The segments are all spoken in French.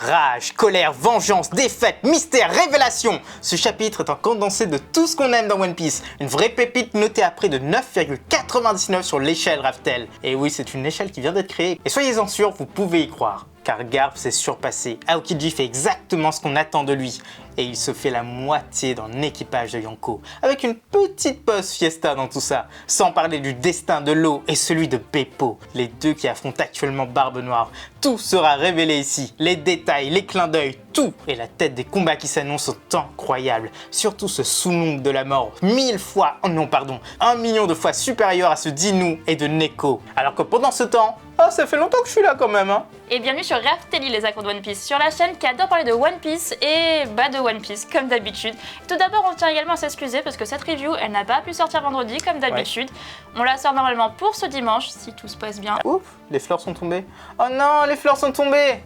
Rage, colère, vengeance, défaite, mystère, révélation. Ce chapitre est un condensé de tout ce qu'on aime dans One Piece. Une vraie pépite notée à près de 9,99 sur l'échelle Raftel. Et oui, c'est une échelle qui vient d'être créée. Et soyez-en sûrs, vous pouvez y croire. Car Garp s'est surpassé. Aokiji fait exactement ce qu'on attend de lui. Et il se fait la moitié d'un équipage de Yonko. Avec une petite pause fiesta dans tout ça. Sans parler du destin de Law et celui de Beppo. Les deux qui affrontent actuellement Barbe Noire. Tout sera révélé ici. Les détails, les clins d'œil, tout. Et la tête des combats qui s'annoncent sont incroyables. Surtout ce Sulong de la mort. 1000 fois, oh non pardon, 1 million de fois supérieur à ce d'Inu et de Neko. Alors que pendant ce temps, oh ça fait longtemps que je suis là quand même hein. Et bienvenue sur Raftelli, les accros de One Piece, sur la chaîne qui adore parler de One Piece et de One Piece, comme d'habitude. Tout d'abord, on tient également à s'excuser parce que cette review, elle n'a pas pu sortir vendredi, comme d'habitude. Ouais. On la sort normalement pour ce dimanche, si tout se passe bien. Ouf, les fleurs sont tombées. Oh non, les fleurs sont tombées.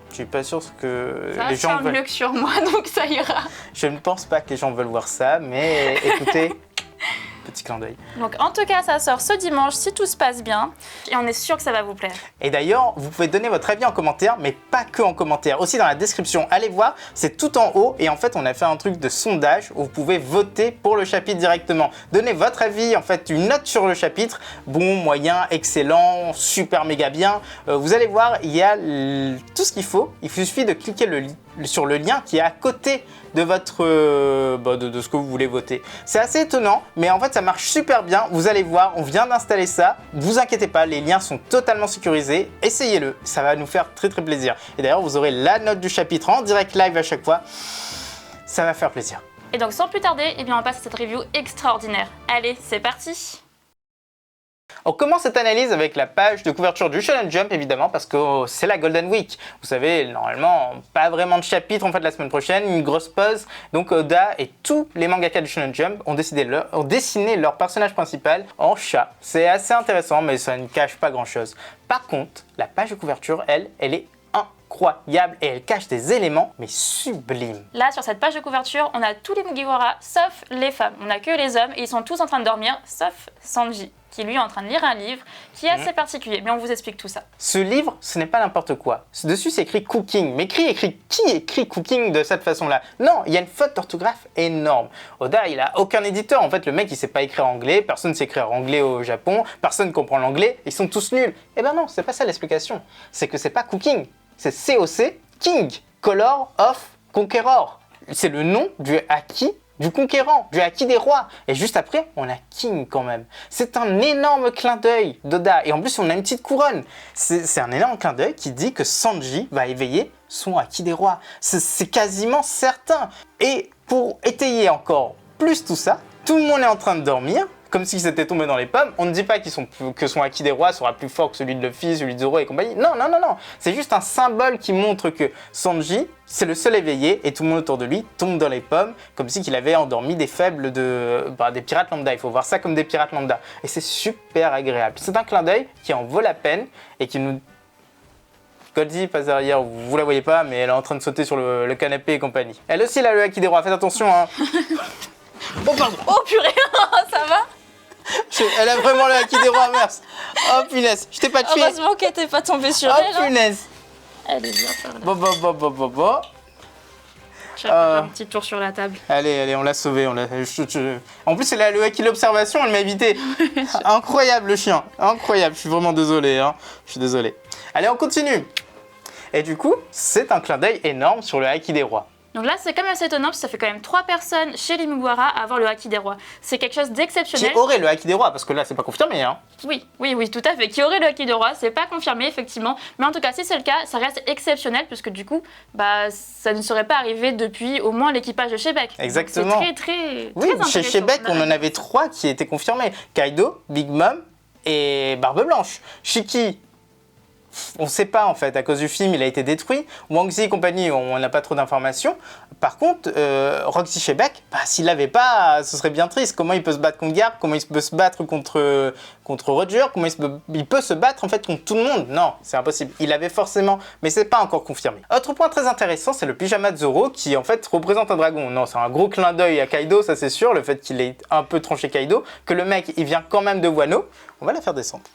Je suis pas sûr que ça les gens veulent... mieux que sur moi, donc ça ira. Je ne pense pas que les gens veulent voir ça, mais écoutez... Petit clin d'œil. Donc en tout cas, ça sort ce dimanche si tout se passe bien et on est sûr que ça va vous plaire. Et d'ailleurs, vous pouvez donner votre avis en commentaire, mais pas que en commentaire, aussi dans la description. Allez voir, c'est tout en haut et en fait, on a fait un truc de sondage où vous pouvez voter pour le chapitre directement. Donnez votre avis, en fait, une note sur le chapitre, bon, moyen, excellent, super méga bien. Vous allez voir, il y a tout ce qu'il faut. Il suffit de cliquer sur le lien qui est à côté de votre de ce que vous voulez voter. C'est assez étonnant, mais en fait ça marche super bien. Vous allez voir, on vient d'installer ça. Vous inquiétez pas, les liens sont totalement sécurisés. Essayez-le, ça va nous faire très plaisir. Et d'ailleurs, vous aurez la note du chapitre en direct live à chaque fois. Ça va faire plaisir. Et donc sans plus tarder, eh bien on passe à cette review extraordinaire. Allez, c'est parti. On commence cette analyse avec la page de couverture du Shonen Jump évidemment parce que c'est la Golden Week. Vous savez, normalement, pas vraiment de chapitre en fait la semaine prochaine, une grosse pause. Donc Oda et tous les mangaka du Shonen Jump ont dessiné leur personnage principal en chat. C'est assez intéressant mais ça ne cache pas grand chose. Par contre, la page de couverture, elle est incroyable et elle cache des éléments mais sublimes. Là sur cette page de couverture, on a tous les Mugiwara sauf les femmes. On n'a que les hommes et ils sont tous en train de dormir sauf Sanji, qui lui est en train de lire un livre qui est assez particulier, mais on vous explique tout ça. Ce livre, ce n'est pas n'importe quoi. Dessus, c'est écrit Cooking. Mais qui écrit Cooking de cette façon-là? Non, il y a une faute d'orthographe énorme. Oda, il a aucun éditeur. En fait, le mec, il sait pas écrire anglais. Personne ne sait écrire anglais au Japon. Personne ne comprend l'anglais. Ils sont tous nuls. Eh ben non, c'est pas ça l'explication. C'est que c'est pas Cooking. C'est COC, King, Color of Conqueror. C'est le nom du Haki du conquérant, du Haki des rois. Et juste après, on a King quand même. C'est un énorme clin d'œil d'Oda. Et en plus, on a une petite couronne. C'est un énorme clin d'œil qui dit que Sanji va éveiller son Haki des rois. C'est quasiment certain. Et pour étayer encore plus tout ça, tout le monde est en train de dormir, comme si c'était tombé dans les pommes. On ne dit pas que son Haki des rois sera plus fort que celui de Luffy, celui de Zoro et compagnie. Non. C'est juste un symbole qui montre que Sanji, c'est le seul éveillé et tout le monde autour de lui tombe dans les pommes, comme si qu'il avait endormi des faibles des pirates lambda. Il faut voir ça comme des pirates lambda. Et c'est super agréable. C'est un clin d'œil qui en vaut la peine et qui nous... Goldie passe derrière, vous la voyez pas, mais elle est en train de sauter sur le canapé et compagnie. Elle aussi, elle a le Haki des rois, faites attention hein. Oh pardon. Oh purée, ça va? Elle a vraiment le Haki des rois, merci. Oh punaise, je t'ai pas tué. Heureusement qu'elle t'est pas tombée sur elle. Oh punaise. Elle est bien par là. Bon. Je vais faire un petit tour sur la table. Allez, on l'a sauvé. En plus, elle a le Haki l'observation, elle m'a évité. Incroyable le chien, incroyable. Je suis vraiment désolé, hein. Je suis désolé. Allez, on continue. Et du coup, c'est un clin d'œil énorme sur le Haki des rois. Donc là, c'est quand même assez étonnant parce que ça fait quand même 3 personnes chez les Mugiwara à avoir le Haki des rois. C'est quelque chose d'exceptionnel. Qui aurait le Haki des rois, parce que là, c'est pas confirmé, hein. Oui, tout à fait. Qui aurait le Haki des rois, c'est pas confirmé, effectivement. Mais en tout cas, si c'est le cas, ça reste exceptionnel puisque du coup, ça ne serait pas arrivé depuis au moins l'équipage de Shebeck. Exactement. C'est très oui, intéressant. Chez Shebeck, on en avait 3 qui étaient confirmés. Kaido, Big Mom et Barbe Blanche. Shiki, on ne sait pas en fait, à cause du film, il a été détruit. Wang Zi et compagnie, on n'a pas trop d'informations. Par contre, Roxy Shebeck, s'il l'avait pas, ce serait bien triste. Comment il peut se battre contre Garp? Comment il peut se battre contre Roger? Comment il peut se battre en fait contre tout le monde? Non, c'est impossible. Il avait forcément, mais c'est pas encore confirmé. Autre point très intéressant, c'est le pyjama de Zoro qui en fait représente un dragon. Non, c'est un gros clin d'œil à Kaido, ça c'est sûr, le fait qu'il ait un peu tranché Kaido, que le mec il vient quand même de Wano. On va la faire descendre.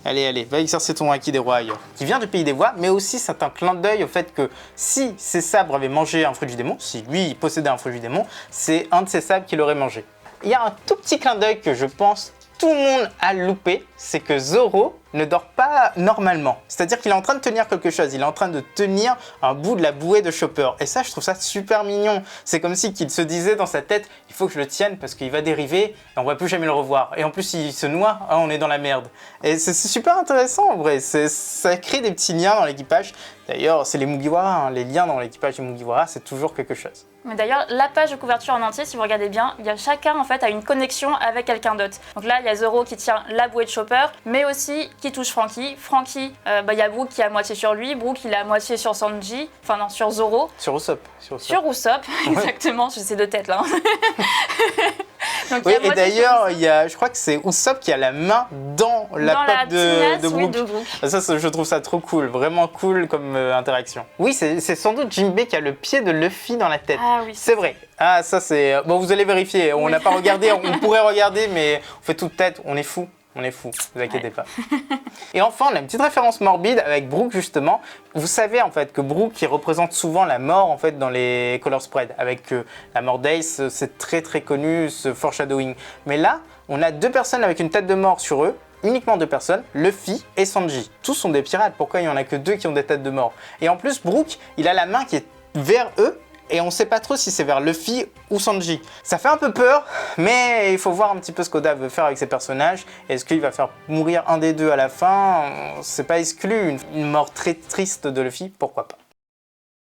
Allez, va exercer ton haki des rois ailleurs. Qui vient du pays des voix, mais aussi c'est un clin d'œil au fait que si ses sabres avaient mangé un fruit du démon, si lui il possédait un fruit du démon, c'est un de ses sabres qui l'aurait mangé. Il y a un tout petit clin d'œil que je pense tout le monde a loupé, c'est que Zoro ne dort pas normalement. C'est-à-dire qu'il est en train de tenir quelque chose, il est en train de tenir un bout de la bouée de Chopper. Et ça, je trouve ça super mignon. C'est comme si qu'il se disait dans sa tête, il faut que je le tienne parce qu'il va dériver et on va plus jamais le revoir. Et en plus, il se noie, ah, on est dans la merde. Et c'est super intéressant en vrai, ça crée des petits liens dans l'équipage. D'ailleurs, c'est les Mugiwara, hein. Les liens dans l'équipage des Mugiwara, c'est toujours quelque chose. Mais d'ailleurs, la page de couverture en entier, si vous regardez bien, il y a chacun en fait a une connexion avec quelqu'un d'autre. Donc là, il y a Zoro qui tient la bouée de Chopper, mais aussi qui touche Franky. Franky, il y a Brook qui est à moitié sur lui, Brook il est à moitié sur Sanji, enfin non, sur Zoro. Sur Usopp. Sur Usopp, exactement, j'ai ces deux têtes là. Donc, oui, et d'ailleurs, je crois que c'est Usopp qui a la main dans la patte de Brook. Oui, de Brook. Ça, je trouve ça trop cool, vraiment cool comme interaction. Oui, c'est sans doute Jinbei qui a le pied de Luffy dans la tête. Ah oui. C'est vrai. Ah, ça c'est... Bon, vous allez vérifier, on n'a pas regardé, on pourrait regarder, mais on fait toute tête, on est fou. On est fou, vous inquiétez pas. Et enfin, on a une petite référence morbide avec Brook justement. Vous savez en fait que Brook il représente souvent la mort en fait dans les color spread. Avec la mort d'Ace, c'est très connu ce foreshadowing. Mais là, on a deux personnes avec une tête de mort sur eux. Uniquement deux personnes, Luffy et Sanji. Tous sont des pirates, pourquoi il n'y en a que deux qui ont des têtes de mort? Et en plus, Brook, il a la main qui est vers eux. Et on ne sait pas trop si c'est vers Luffy ou Sanji. Ça fait un peu peur, mais il faut voir un petit peu ce qu'Oda veut faire avec ses personnages. Est-ce qu'il va faire mourir un des deux à la fin? C'est pas exclu. Une mort très triste de Luffy, pourquoi pas.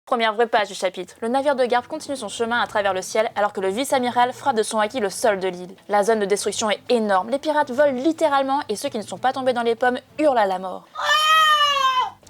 Première vraie page du chapitre. Le navire de garde continue son chemin à travers le ciel alors que le vice-amiral frappe de son haki le sol de l'île. La zone de destruction est énorme. Les pirates volent littéralement et ceux qui ne sont pas tombés dans les pommes hurlent à la mort.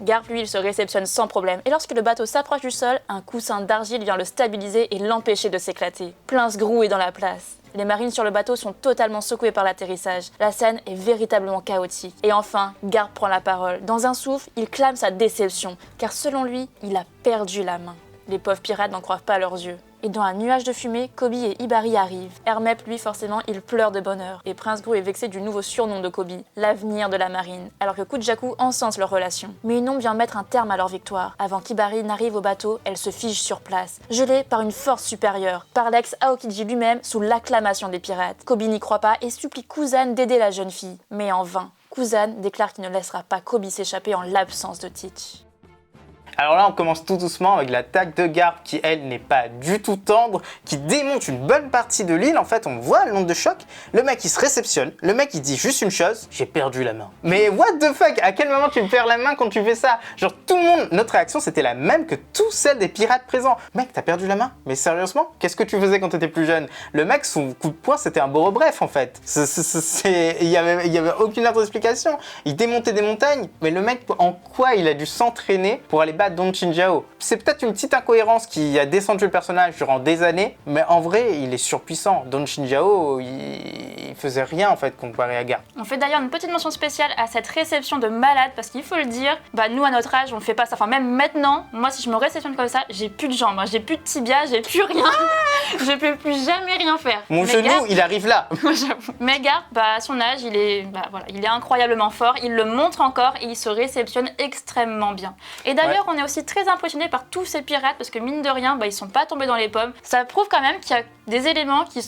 Garp, lui, il se réceptionne sans problème, et lorsque le bateau s'approche du sol, un coussin d'argile vient le stabiliser et l'empêcher de s'éclater. Prince Grou est dans la place. Les marines sur le bateau sont totalement secouées par l'atterrissage. La scène est véritablement chaotique. Et enfin, Garp prend la parole. Dans un souffle, il clame sa déception, car selon lui, il a perdu la main. Les pauvres pirates n'en croient pas leurs yeux. Et dans un nuage de fumée, Koby et Hibari arrivent. Hermep, lui, forcément, il pleure de bonheur. Et Prince Grou est vexé du nouveau surnom de Koby, l'avenir de la marine, alors que Kujaku encense leur relation. Mais une ombre vient mettre un terme à leur victoire. Avant qu'Hibari n'arrive au bateau, elle se fige sur place, gelée par une force supérieure, par l'ex Aokiji lui-même, sous l'acclamation des pirates. Koby n'y croit pas et supplie Kuzan d'aider la jeune fille. Mais en vain. Kuzan déclare qu'il ne laissera pas Koby s'échapper en l'absence de Teach. Alors là, on commence tout doucement avec l'attaque de Garp qui, elle, n'est pas du tout tendre, qui démonte une bonne partie de l'île. En fait, on voit l'onde de choc. Le mec, il se réceptionne. Le mec, il dit juste une chose, j'ai perdu la main. Mais what the fuck? À quel moment tu perds la main quand tu fais ça? Genre, tout le monde, notre réaction, c'était la même que tous celles des pirates présents. Mec, t'as perdu la main? Mais sérieusement? Qu'est-ce que tu faisais quand t'étais plus jeune? Le mec, son coup de poing, c'était un beau bref, en fait. Il y avait aucune autre explication. Il démontait des montagnes. Mais le mec, en quoi il a dû s'entraîner pour aller battre Don Chinjao? C'est peut-être une petite incohérence qui a descendu le personnage durant des années, mais en vrai, il est surpuissant. Don Chinjao, il faisait rien en fait comparé à Garp. On fait d'ailleurs une petite mention spéciale à cette réception de malade parce qu'il faut le dire, nous à notre âge, on fait pas ça. Enfin, même maintenant, moi si je me réceptionne comme ça, j'ai plus de jambes, hein. J'ai plus de tibia, j'ai plus rien. Je peux plus jamais rien faire. Mon genou, il arrive là. Mais Garp, à son âge, il est incroyablement fort. Il le montre encore et il se réceptionne extrêmement bien. Et d'ailleurs, on est aussi très impressionné par tous ces pirates parce que mine de rien, ils sont pas tombés dans les pommes. Ça prouve quand même qu'il y a des éléments qu'il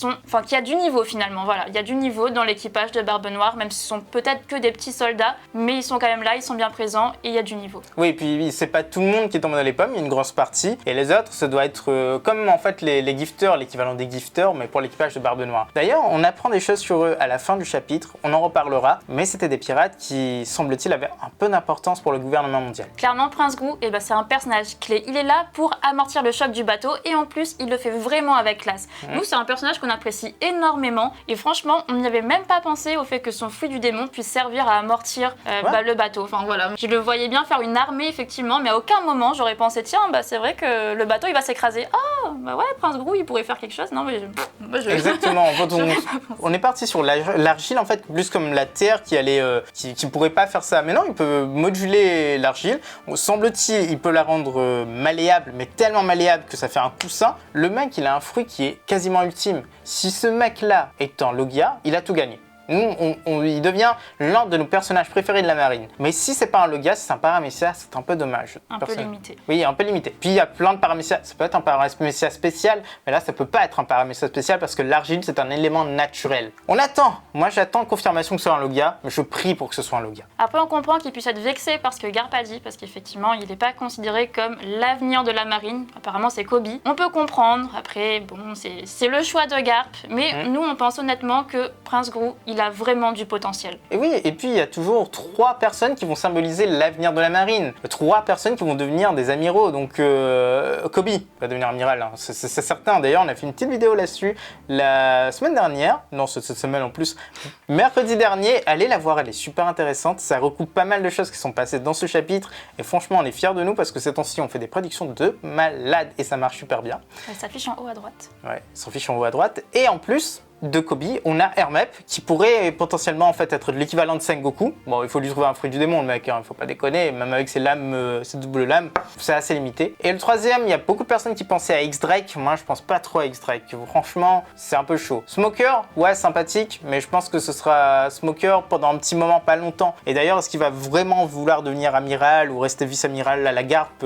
y a du niveau finalement. Voilà, il y a du niveau dans l'équipage de Barbe Noire, même s'ils sont peut-être que des petits soldats, mais ils sont quand même là, ils sont bien présents et il y a du niveau. Oui, et puis c'est pas tout le monde qui est tombé dans les pommes, il y a une grosse partie, et les autres, ça doit être comme en fait les gifters, l'équivalent des gifters, mais pour l'équipage de Barbe Noire. D'ailleurs, on apprend des choses sur eux à la fin du chapitre, on en reparlera, mais c'était des pirates qui, semble-t-il, avaient un peu d'importance pour le gouvernement mondial. Clairement, Prince Grou, c'est un personnage clé. Il est là pour amortir le choc du bateau et en plus, il le fait vraiment avec classe. Nous, c'est un personnage qu'on apprécie énormément et franchement, on n'y avait même pas pensé au fait que son fruit du démon puisse servir à amortir le bateau. Enfin voilà, je le voyais bien faire une armée effectivement, mais à aucun moment j'aurais pensé tiens, c'est vrai que le bateau il va s'écraser. Ouais, Prince Grou il pourrait faire quelque chose. Non mais Exactement. En fait, on est parti sur l'argile en fait plus comme la terre qui pourrait pas faire ça. Mais non, il peut moduler l'argile. Semble-t-il, il peut la rendre malléable, mais tellement malléable que ça fait un coussin. Le mec, il a un fruit qui est quasiment ultime. Si ce mec-là est un Logia, il a tout gagné. Il devient l'un de nos personnages préférés de la marine. Mais si c'est pas un Logia, c'est un Paramécia, c'est un peu dommage. Un peu limité. Oui, un peu limité. Puis il y a plein de Paramécia. Ça peut être un Paramécia spécial, mais là ça peut pas être un Paramécia spécial parce que l'argile c'est un élément naturel. On attend. Moi j'attends confirmation que ce soit un Logia, mais je prie pour que ce soit un Logia. Après on comprend qu'il puisse être vexé parce que Garp a dit, parce qu'effectivement il n'est pas considéré comme l'avenir de la marine. Apparemment c'est Kobe. On peut comprendre. Après bon c'est le choix de Garp, mais nous on pense honnêtement que Prince Gru il a vraiment du potentiel. Et oui, et puis il y a toujours 3 personnes qui vont symboliser l'avenir de la marine. 3 personnes qui vont devenir des amiraux. Donc Kobe va devenir amiral, hein. C'est certain. D'ailleurs, on a fait une petite vidéo là-dessus la semaine dernière. Non, cette semaine en plus. Mercredi dernier, allez la voir, elle est super intéressante. Ça recoupe pas mal de choses qui sont passées dans ce chapitre. Et franchement, on est fiers de nous parce que ces temps-ci, on fait des prédictions de malade et ça marche super bien. Ça s'affiche en haut à droite. Ouais, ça s'affiche en haut à droite. Et en plus de Kobe, on a Hermep qui pourrait potentiellement en fait être l'équivalent de Sengoku. Bon, il faut lui trouver un fruit du démon, le mec, hein, il faut pas déconner, même avec ses lames, ses doubles lames, c'est assez limité. Et le troisième, il y a beaucoup de personnes qui pensaient à X-Drake, moi je pense pas trop à X-Drake, franchement, c'est un peu chaud. Smoker, ouais, sympathique, mais je pense que ce sera Smoker pendant un petit moment, pas longtemps. Et d'ailleurs, est-ce qu'il va vraiment vouloir devenir amiral ou rester vice-amiral à la Garp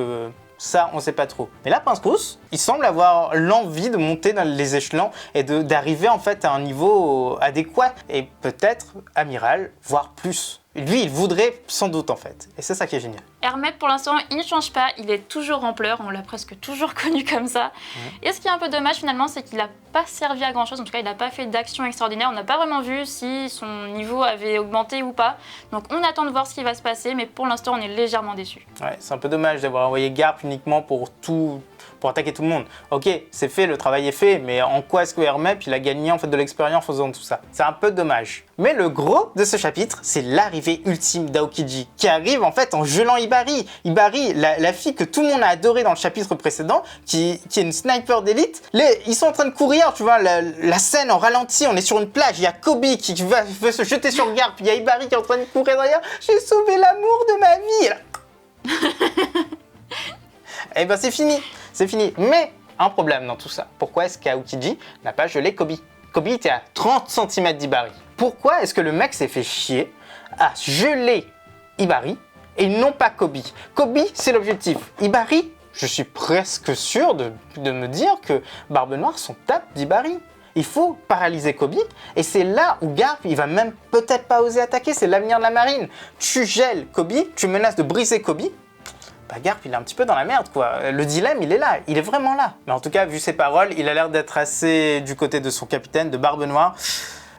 ça, on sait pas trop. Mais là, Prince Gru, il semble avoir l'envie de monter dans les échelons et d'arriver en fait à un niveau adéquat et peut-être amiral, voire plus. Lui, il voudrait sans doute en fait. Et c'est ça qui est génial. Hermep, pour l'instant, il ne change pas. Il est toujours en pleurs. On l'a presque toujours connu comme ça. Et ce qui est un peu dommage finalement, c'est qu'il n'a pas servi à grand chose. En tout cas, il n'a pas fait d'action extraordinaire. On n'a pas vraiment vu si son niveau avait augmenté ou pas. Donc on attend de voir ce qui va se passer. Mais pour l'instant, on est légèrement déçus. Ouais, c'est un peu dommage d'avoir envoyé Garp uniquement pour attaquer tout le monde. Ok, c'est fait, le travail est fait, mais en quoi est-ce que Hermep il a gagné en fait de l'expérience en faisant tout ça? C'est un peu dommage. Mais le gros de ce chapitre, c'est l'arrivée ultime d'Aokiji, qui arrive en fait en gelant Ibari. Ibari, la fille que tout le monde a adorée dans le chapitre précédent, qui est une sniper d'élite. Ils sont en train de courir, tu vois, la scène en ralenti, on est sur une plage, il y a Kobe qui veut se jeter sur Garp, il y a Ibari qui est en train de courir derrière. J'ai sauvé l'amour de ma vie. Et ben c'est fini. C'est fini. Mais un problème dans tout ça. Pourquoi est-ce qu'Aokiji n'a pas gelé Kobe? Kobe était à 30 cm d'Ibari. Pourquoi est-ce que le mec s'est fait chier à geler Ibari et non pas Kobe? Kobe, c'est l'objectif. Ibari, je suis presque sûr de me dire que Barbe Noire s'en tape d'Ibari. Il faut paralyser Kobe et c'est là où Garp, il va même peut-être pas oser attaquer. C'est l'avenir de la marine. Tu gèles Kobe, tu menaces de briser Kobe. Bah Garp, il est un petit peu dans la merde, quoi. Le dilemme, il est là, il est vraiment là. Mais en tout cas, vu ses paroles, il a l'air d'être assez du côté de son capitaine, de Barbe Noire.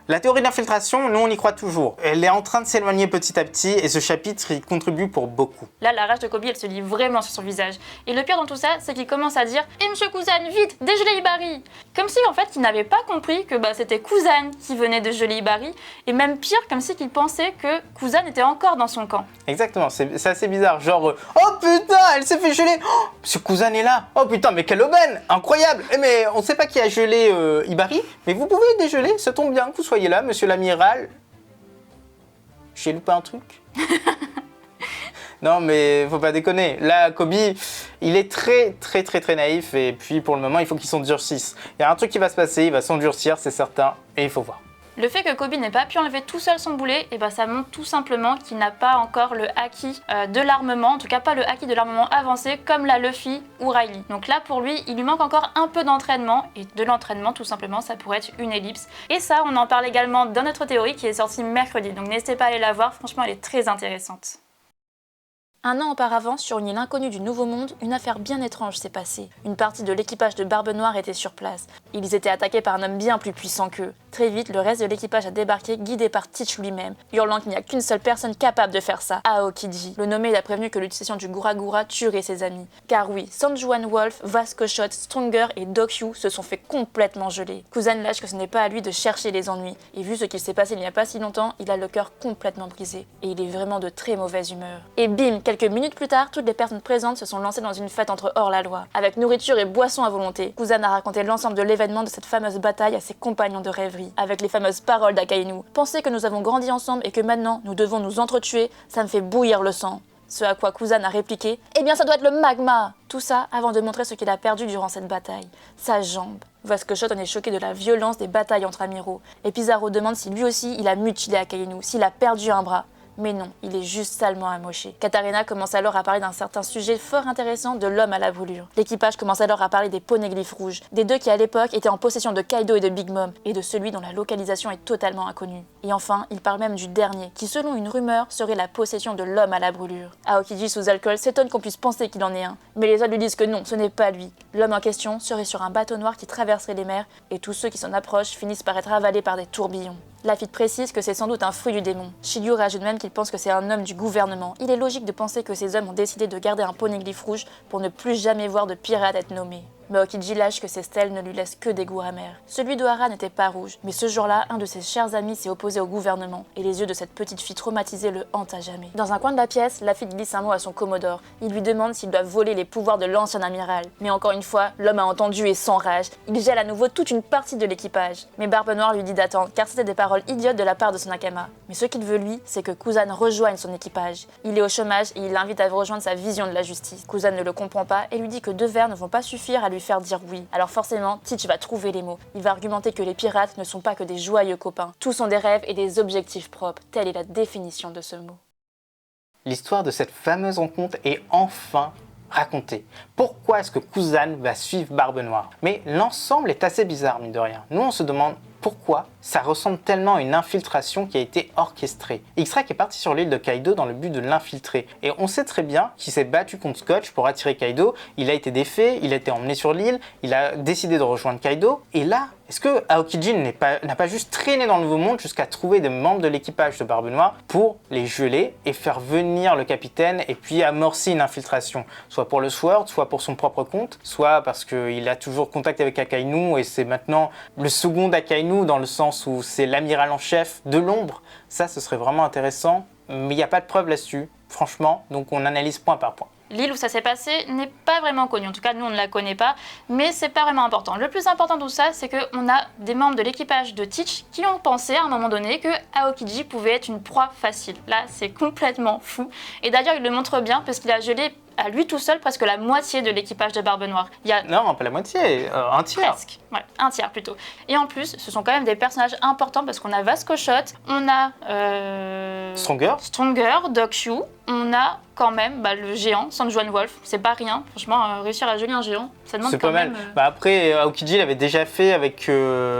La théorie d'infiltration, nous on y croit toujours. Elle est en train de s'éloigner petit à petit et ce chapitre y contribue pour beaucoup. Là, la rage de Kobe, elle se lit vraiment sur son visage. Et le pire dans tout ça, c'est qu'il commence à dire « Eh monsieur Kuzan, vite, dégelez Ibari !» Comme si en fait il n'avait pas compris que c'était Kuzan qui venait de geler Ibari. Et même pire, comme si qu'il pensait que Kuzan était encore dans son camp. Exactement, c'est assez bizarre. Genre, oh putain, elle s'est fait geler. Oh, ce Kuzan est là. Oh putain, mais quelle aubaine, incroyable. Mais on sait pas qui a gelé Ibari, mais vous pouvez dégeler, ça tombe bien que vous soyez là, monsieur l'amiral. J'ai loupé un truc. Non, mais faut pas déconner. Là, Kobe, il est très naïf et puis pour le moment, il faut qu'il s'endurcisse. Il y a un truc qui va se passer, il va s'endurcir, c'est certain, et il faut voir. Le fait que Kobe n'ait pas pu enlever tout seul son boulet, et ça montre tout simplement qu'il n'a pas encore le acquis de l'armement, en tout cas pas le acquis de l'armement avancé comme l'a Luffy ou Riley. Donc là pour lui, il lui manque encore un peu d'entraînement, et de l'entraînement tout simplement ça pourrait être une ellipse. Et ça on en parle également dans notre théorie qui est sortie mercredi, donc n'hésitez pas à aller la voir, franchement elle est très intéressante. Un an auparavant, sur une île inconnue du Nouveau Monde, une affaire bien étrange s'est passée. Une partie de l'équipage de Barbe Noire était sur place. Ils étaient attaqués par un homme bien plus puissant qu'eux. Très vite, le reste de l'équipage a débarqué, guidé par Teach lui-même, hurlant qu'il n'y a qu'une seule personne capable de faire ça, Aokiji. Le nommé l'a prévenu que l'utilisation du Gura tuerait ses amis. Car oui, Sanjuan Wolf, Vasco Shot, Stronger et Dokyu se sont fait complètement geler. Kuzan lâche que ce n'est pas à lui de chercher les ennuis. Et vu ce qu'il s'est passé il n'y a pas si longtemps, il a le cœur complètement brisé. Et il est vraiment de très mauvaise humeur. Et bim, quelques minutes plus tard, toutes les personnes présentes se sont lancées dans une fête entre hors-la-loi, avec nourriture et boissons à volonté. Kuzan a raconté l'ensemble de l'événement de cette fameuse bataille à ses compagnons de rêverie, avec les fameuses paroles d'Akainu. Penser que nous avons grandi ensemble et que maintenant nous devons nous entretuer, ça me fait bouillir le sang. Ce à quoi Kuzan a répliqué « Eh bien ça doit être le magma !» Tout ça avant de montrer ce qu'il a perdu durant cette bataille, sa jambe. Vascoshot en est choqué de la violence des batailles entre amiraux, et Pizarro demande si lui aussi il a mutilé Akainu, s'il a perdu un bras. Mais non, il est juste salement amoché. Katarina commence alors à parler d'un certain sujet fort intéressant de l'homme à la brûlure. L'équipage commence alors à parler des poneglyphes rouges, des deux qui à l'époque étaient en possession de Kaido et de Big Mom, et de celui dont la localisation est totalement inconnue. Et enfin, il parle même du dernier, qui selon une rumeur serait la possession de l'homme à la brûlure. Aokiji sous alcool s'étonne qu'on puisse penser qu'il en est un, mais les autres lui disent que non, ce n'est pas lui. L'homme en question serait sur un bateau noir qui traverserait les mers, et tous ceux qui s'en approchent finissent par être avalés par des tourbillons. Lafitte précise que c'est sans doute un fruit du démon. Shiryu rajoute même qu'il pense que c'est un homme du gouvernement. Il est logique de penser que ces hommes ont décidé de garder un poneglyphe rouge pour ne plus jamais voir de pirates être nommés. Mais Aokiji lâche que ces stèles ne lui laissent que des goûts amers. Celui d'Ohara n'était pas rouge, mais ce jour-là, un de ses chers amis s'est opposé au gouvernement, et les yeux de cette petite fille traumatisée le hantent à jamais. Dans un coin de la pièce, Lafitte glisse un mot à son commodore. Il lui demande s'il doit voler les pouvoirs de l'ancien amiral. Mais encore une fois, l'homme a entendu et s'enrage. Il gèle à nouveau toute une partie de l'équipage. Mais Barbe Noire lui dit d'attendre, car c'était des paroles idiotes de la part de son Nakama. Mais ce qu'il veut lui, c'est que Kuzan rejoigne son équipage. Il est au chômage et il l'invite à rejoindre sa vision de la justice. Kuzan ne le comprend pas et lui dit que 2 vers ne vont pas suffire à lui faire dire oui. Alors forcément, Teach va trouver les mots. Il va argumenter que les pirates ne sont pas que des joyeux copains. Tous sont des rêves et des objectifs propres. Telle est la définition de ce mot. L'histoire de cette fameuse rencontre est enfin racontée. Pourquoi est-ce que Kuzan va suivre Barbe Noire? Mais l'ensemble est assez bizarre, mine de rien. Nous, on se demande pourquoi ça ressemble tellement à une infiltration qui a été orchestrée. X-Ray est parti sur l'île de Kaido dans le but de l'infiltrer. Et on sait très bien qu'il s'est battu contre Scotch pour attirer Kaido. Il a été défait, il a été emmené sur l'île, il a décidé de rejoindre Kaido. Et là, est-ce que Aokiji n'a pas juste traîné dans le Nouveau Monde jusqu'à trouver des membres de l'équipage de Barbe Noire pour les geler et faire venir le capitaine et puis amorcer une infiltration? Soit pour le Sword, soit pour son propre compte, soit parce qu'il a toujours contact avec Akainu et c'est maintenant le second Akainu dans le sens où c'est l'amiral en chef de l'ombre. Ça, ce serait vraiment intéressant, mais il n'y a pas de preuve là-dessus, franchement, donc on analyse point par point. L'île où ça s'est passé n'est pas vraiment connue, en tout cas nous on ne la connaît pas, mais c'est pas vraiment important. Le plus important de tout ça, c'est qu'on a des membres de l'équipage de Teach qui ont pensé à un moment donné que Aokiji pouvait être une proie facile. Là, c'est complètement fou. Et d'ailleurs, il le montre bien parce qu'il a gelé à lui tout seul presque la moitié de l'équipage de Barbe Noire. Non, pas la moitié, un tiers. Presque, ouais, un tiers plutôt. Et en plus, ce sont quand même des personnages importants parce qu'on a Vascoshot, on a Stronger, Dokshu, on a quand même le géant, Sanjuan Wolf. C'est pas rien, franchement, réussir à geler un géant, ça demande quand même... Après, Aokiji l'avait déjà fait avec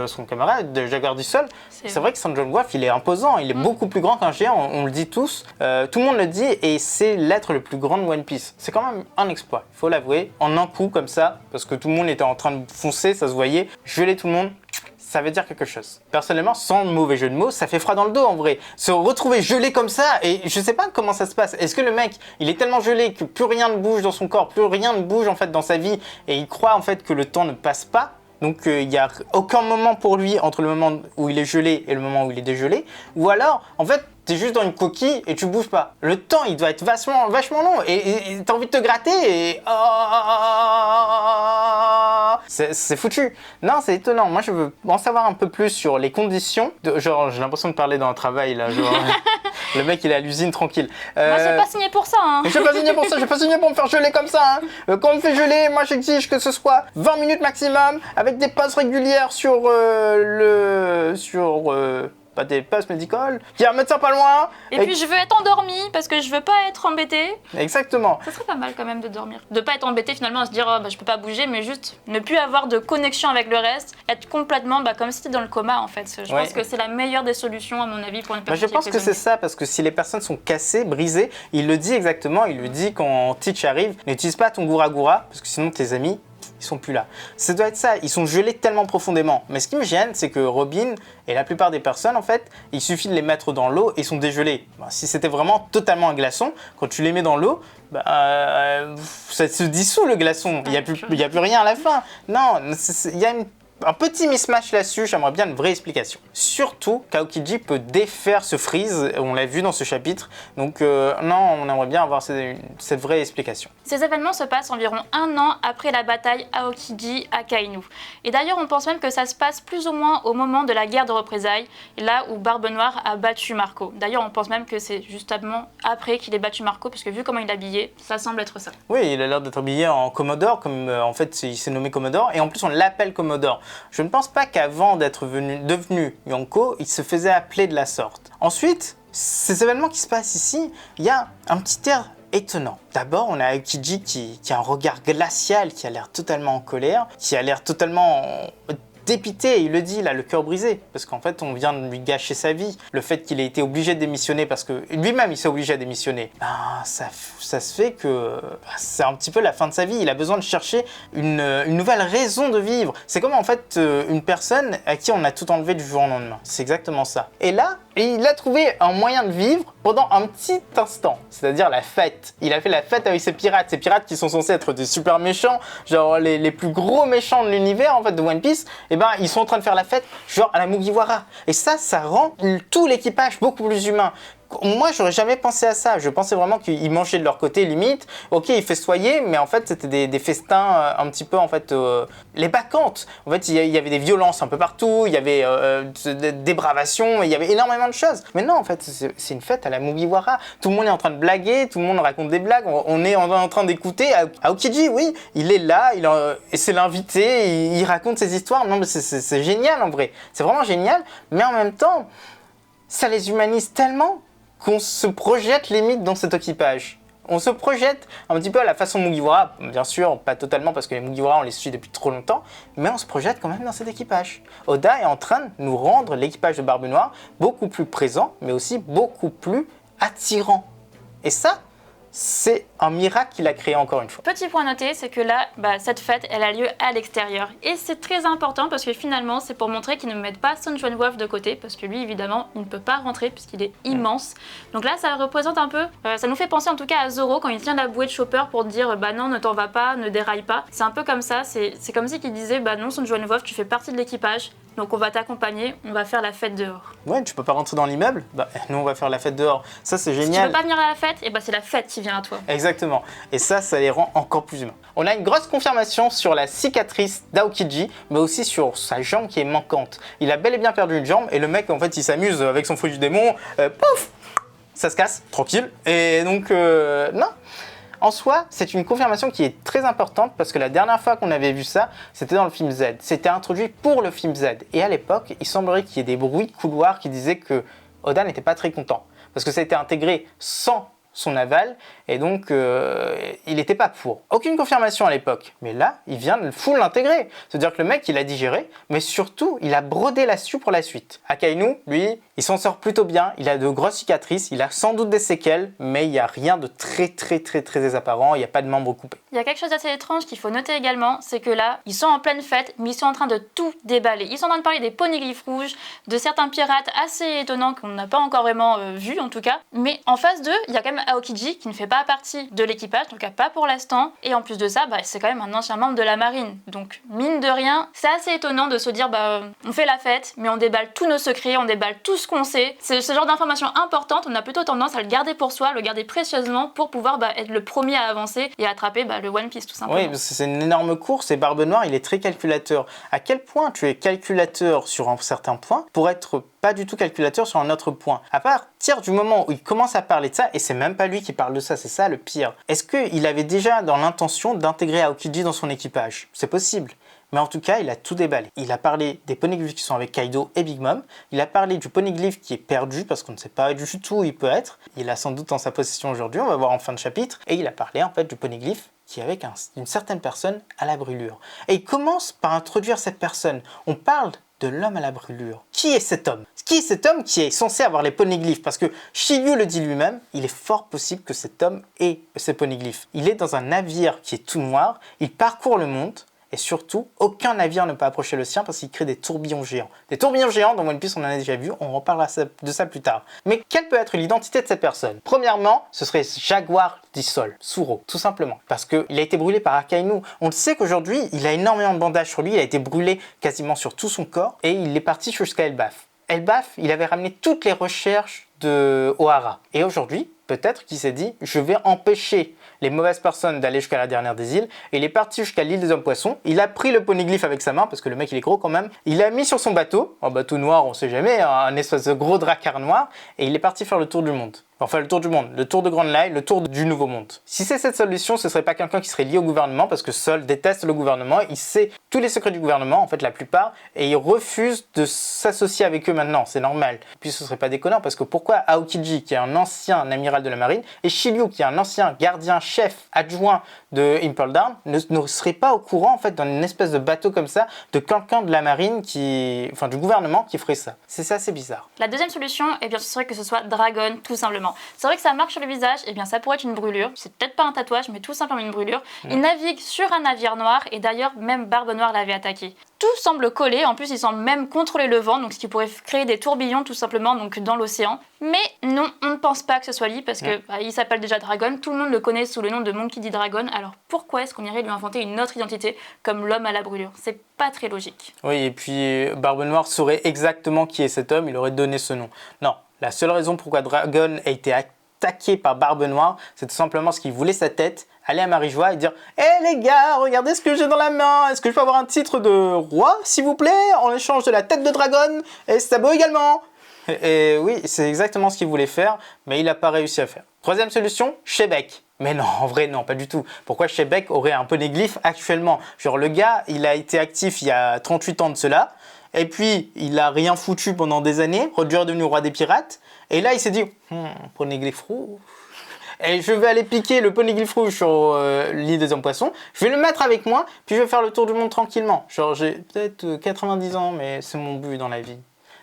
son camarade, Jaguar du Sol. C'est vrai que Sanjuan Wolf, il est imposant, il est beaucoup plus grand qu'un géant, on le dit tous. Tout le monde le dit et c'est l'être le plus grand de One Piece. C'est quand même un exploit, il faut l'avouer. En un coup comme ça, parce que tout le monde était en train de foncer, ça se voyait, geler tout le monde, ça veut dire quelque chose. Personnellement, sans mauvais jeu de mots, ça fait froid dans le dos en vrai. Se retrouver gelé comme ça, et je sais pas comment ça se passe. Est-ce que le mec, il est tellement gelé que plus rien ne bouge dans son corps, plus rien ne bouge en fait dans sa vie, et il croit en fait que le temps ne passe pas? Donc il n'y a aucun moment pour lui entre le moment où il est gelé et le moment où il est dégelé. Ou alors, en fait, t'es juste dans une coquille et tu bouges pas. Le temps, il doit être vachement long et t'as envie de te gratter et... C'est foutu. Non, c'est étonnant. Moi, je veux en savoir un peu plus sur les conditions. Genre, j'ai l'impression de parler dans un travail, là. Genre, le mec, il est à l'usine, tranquille. Moi, j'ai pas signé pour ça, hein. J'ai pas signé pour ça, j'ai pas signé pour me faire geler comme ça, hein. Quand on me fait geler, moi, j'exige que ce soit 20 minutes maximum, avec des pauses régulières sur pas des passes médicales, qu'il y a un médecin pas loin. Et puis je veux être endormie parce que je veux pas être embêtée. Exactement. Ça serait pas mal quand même de dormir. De pas être embêtée finalement à se dire je peux pas bouger, mais juste ne plus avoir de connexion avec le reste, être complètement comme si t'étais dans le coma en fait. Je pense que c'est la meilleure des solutions à mon avis pour une personne. Je pense que c'est ça, parce que si les personnes sont cassées, brisées, il le dit exactement, il lui dit quand Teach arrive, n'utilise pas ton Gura Gura, parce que sinon tes amis, ils sont plus là. Ça doit être ça, ils sont gelés tellement profondément. Mais ce qui me gêne, c'est que Robin et la plupart des personnes, en fait, il suffit de les mettre dans l'eau et ils sont dégelés. Si c'était vraiment totalement un glaçon, quand tu les mets dans l'eau, ça se dissout le glaçon. Il n'y a plus rien à la fin. Non, il y a une un petit mismatch là-dessus, j'aimerais bien une vraie explication. Surtout qu'Aokiji peut défaire ce freeze, on l'a vu dans ce chapitre, donc non, on aimerait bien avoir cette vraie explication. Ces événements se passent environ 1 an après la bataille Aokiji à Kainu. Et d'ailleurs, on pense même que ça se passe plus ou moins au moment de la guerre de représailles, là où Barbe Noire a battu Marco. D'ailleurs, on pense même que c'est justement après qu'il ait battu Marco, parce que vu comment il est habillé, ça semble être ça. Oui, il a l'air d'être habillé en Commodore, comme en fait il s'est nommé Commodore, et en plus on l'appelle Commodore. Je ne pense pas qu'avant d'être devenu Yonko, il se faisait appeler de la sorte. Ensuite, ces événements qui se passent ici, il y a un petit air étonnant. D'abord, on a Aokiji qui a un regard glacial, qui a l'air totalement en colère, qui a l'air totalement dépité, il le dit, il a le cœur brisé, parce qu'en fait on vient de lui gâcher sa vie. Le fait qu'il ait été obligé de démissionner, parce que lui-même il s'est obligé à démissionner, ça se fait que c'est un petit peu la fin de sa vie. Il a besoin de chercher une nouvelle raison de vivre. C'est comme en fait une personne à qui on a tout enlevé du jour au lendemain. C'est exactement ça. Et là, il a trouvé un moyen de vivre pendant un petit instant, c'est-à-dire la fête. Il a fait la fête avec ces pirates qui sont censés être des super méchants, genre les plus gros méchants de l'univers en fait de One Piece. Et ben ils sont en train de faire la fête genre à la Mugiwara. Et ça rend tout l'équipage beaucoup plus humain. Moi, j'aurais jamais pensé à ça. Je pensais vraiment qu'ils mangeaient de leur côté, limite. Ok, ils festoyaient, mais en fait, c'était des festins un petit peu, en fait, les bacchantes. En fait, il y avait des violences un peu partout, il y avait des débravations, il y avait énormément de choses. Mais non, en fait, c'est une fête à la Mugiwara. Tout le monde est en train de blaguer, tout le monde raconte des blagues. On est en train d'écouter Aokiji, oui, il est là, et c'est l'invité, il raconte ses histoires. Non, mais c'est génial, en vrai. C'est vraiment génial, mais en même temps, ça les humanise tellement qu'on se projette limite dans cet équipage. On se projette un petit peu à la façon Mugiwara, bien sûr, pas totalement parce que les Mugiwara on les suit depuis trop longtemps, mais on se projette quand même dans cet équipage. Oda est en train de nous rendre l'équipage de Barbe Noire beaucoup plus présent, mais aussi beaucoup plus attirant. Et ça, c'est un miracle qu'il a créé encore une fois. Petit point noté, c'est que là, cette fête, elle a lieu à l'extérieur. Et c'est très important parce que finalement, c'est pour montrer qu'ils ne mettent pas Son Juan-Wolf de côté, parce que lui, évidemment, il ne peut pas rentrer puisqu'il est immense. Donc là, ça représente un peu, ça nous fait penser en tout cas à Zoro quand il tient la bouée de Chopper pour dire non, ne t'en va pas, ne déraille pas. C'est un peu comme ça, c'est comme si qu'il disait non, Son Juan-Wolf, tu fais partie de l'équipage. Donc on va t'accompagner, on va faire la fête dehors. Ouais, tu peux pas rentrer dans l'immeuble, nous on va faire la fête dehors. Ça c'est génial. Si tu veux pas venir à la fête, et c'est la fête qui vient à toi. Exactement. Et ça les rend encore plus humains. On a une grosse confirmation sur la cicatrice d'Aokiji, mais aussi sur sa jambe qui est manquante. Il a bel et bien perdu une jambe et le mec en fait il s'amuse avec son fruit du démon, pouf, ça se casse, tranquille. Et donc non. En soi, c'est une confirmation qui est très importante parce que la dernière fois qu'on avait vu ça, c'était dans le film Z. C'était introduit pour le film Z. Et à l'époque, il semblerait qu'il y ait des bruits de couloir qui disaient que Oda n'était pas très content. Parce que ça a été intégré sans son aval, et donc il n'était pas pour. Aucune confirmation à l'époque, mais là, il vient de full l'intégrer. C'est-à-dire que le mec, il a digéré, mais surtout, il a brodé là-dessus pour la suite. Akainu, lui, il s'en sort plutôt bien, il a de grosses cicatrices, il a sans doute des séquelles, mais il n'y a rien de très apparent, il n'y a pas de membres coupés. Il y a quelque chose d'assez étrange qu'il faut noter également, c'est que là, ils sont en pleine fête, mais ils sont en train de tout déballer. Ils sont en train de parler des poneglyphes rouges, de certains pirates assez étonnants qu'on n'a pas encore vraiment vus en tout cas, mais en face d'eux, il y a quand même Aokiji qui ne fait pas partie de l'équipage, en tout cas pas pour l'instant, et en plus de ça, c'est quand même un ancien membre de la marine. Donc mine de rien, c'est assez étonnant de se dire on fait la fête, mais on déballe tous nos secrets, on déballe tout ce qu'on sait. C'est ce genre d'informations importantes, on a plutôt tendance à le garder pour soi, le garder précieusement pour pouvoir être le premier à avancer et attraper le One Piece tout simplement. Oui, c'est une énorme course et Barbe Noire, il est très calculateur. À quel point tu es calculateur sur un certain point pour être pas du tout calculateur sur un autre point? À partir du moment où il commence à parler de ça, et c'est même pas lui qui parle de ça, c'est ça le pire. Est-ce qu'il avait déjà dans l'intention d'intégrer Aokiji dans son équipage? C'est possible. Mais en tout cas, il a tout déballé. Il a parlé des poneglyphes qui sont avec Kaido et Big Mom. Il a parlé du poneglyphe qui est perdu parce qu'on ne sait pas du tout où il peut être. Il a sans doute en sa possession aujourd'hui, on va voir en fin de chapitre. Et il a parlé en fait du poneglyphe qui est avec une certaine personne à la brûlure. Et il commence par introduire cette personne. On parle de l'homme à la brûlure. Qui est cet homme? Qui est cet homme qui est censé avoir les poneglyphes? Parce que Shiryu le dit lui-même, il est fort possible que cet homme ait ces poneglyphes. Il est dans un navire qui est tout noir, il parcourt le monde, Et surtout, aucun navire ne peut approcher le sien parce qu'il crée des tourbillons géants. Des tourbillons géants, dans One Piece on en a déjà vu, on reparlera de ça plus tard. Mais quelle peut être l'identité de cette personne? Premièrement, ce serait Jaguar d'Issol, Suro, tout simplement. Parce qu'il a été brûlé par Akainu. On le sait qu'aujourd'hui, il a énormément de bandages sur lui, il a été brûlé quasiment sur tout son corps, et il est parti jusqu'à Elbaf. Elbaf, il avait ramené toutes les recherches de Ohara. Et aujourd'hui, peut-être qu'il s'est dit, je vais empêcher les mauvaises personnes d'aller jusqu'à la dernière des îles, et il est parti jusqu'à l'île des hommes poissons. Il a pris le poneglyphe avec sa main, parce que le mec il est gros quand même, il l'a mis sur son bateau, un bateau noir on sait jamais, un espèce de gros drakkar noir, et il est parti faire le tour du monde. Enfin le tour du monde, le tour de Grand Line, le tour du Nouveau Monde. Si c'est cette solution, ce serait pas quelqu'un qui serait lié au gouvernement, parce que Sol déteste le gouvernement, il sait tous les secrets du gouvernement, en fait la plupart, et il refuse de s'associer avec eux maintenant, c'est normal. Puis ce serait pas déconnant, parce que pourquoi Aokiji, qui est un ancien amiral de la marine, et Shiryu, qui est un ancien gardien chef adjoint de Impel Down, ne serait pas au courant en fait dans une espèce de bateau comme ça, de quelqu'un de la marine enfin du gouvernement qui ferait ça. C'est assez bizarre. La deuxième solution, eh bien, ce serait que ce soit Dragon, tout simplement. C'est vrai que ça marque sur le visage, eh bien, ça pourrait être une brûlure. C'est peut-être pas un tatouage, mais tout simplement une brûlure. Il navigue sur un navire noir, et d'ailleurs, même Barbe Noire l'avait attaqué. Tout semble coller, en plus il semble même contrôler le vent, donc ce qui pourrait créer des tourbillons tout simplement donc dans l'océan. Mais non, on ne pense pas que ce soit lui parce que il s'appelle déjà Dragon, tout le monde le connaît sous le nom de Monkey D. Dragon, alors pourquoi est-ce qu'on irait lui inventer une autre identité comme l'homme à la brûlure? C'est pas très logique. Oui, et puis Barbe Noire saurait exactement qui est cet homme, il aurait donné ce nom. Non, la seule raison pourquoi Dragon a été attaqué par Barbe Noire, c'est tout simplement parce qu'il voulait sa tête, aller à Marijoie et dire « Eh les gars, regardez ce que j'ai dans la main, est-ce que je peux avoir un titre de roi, s'il vous plaît, en échange de la tête de Dragon et Sabo également ?» Et oui, c'est exactement ce qu'il voulait faire, mais il n'a pas réussi à faire. Troisième solution, Shebek. Mais non, en vrai, non, pas du tout. Pourquoi Shebek aurait un poneglyphe actuellement? Genre le gars, il a été actif il y a 38 ans de cela, et puis il a rien foutu pendant des années, Roger est devenu roi des pirates, et là il s'est dit « poneglyphe rouge ». Et je vais aller piquer le poneglyphe rouge sur l'île des hommes poissons, je vais le mettre avec moi, puis je vais faire le tour du monde tranquillement. Genre j'ai peut-être 90 ans, mais c'est mon but dans la vie.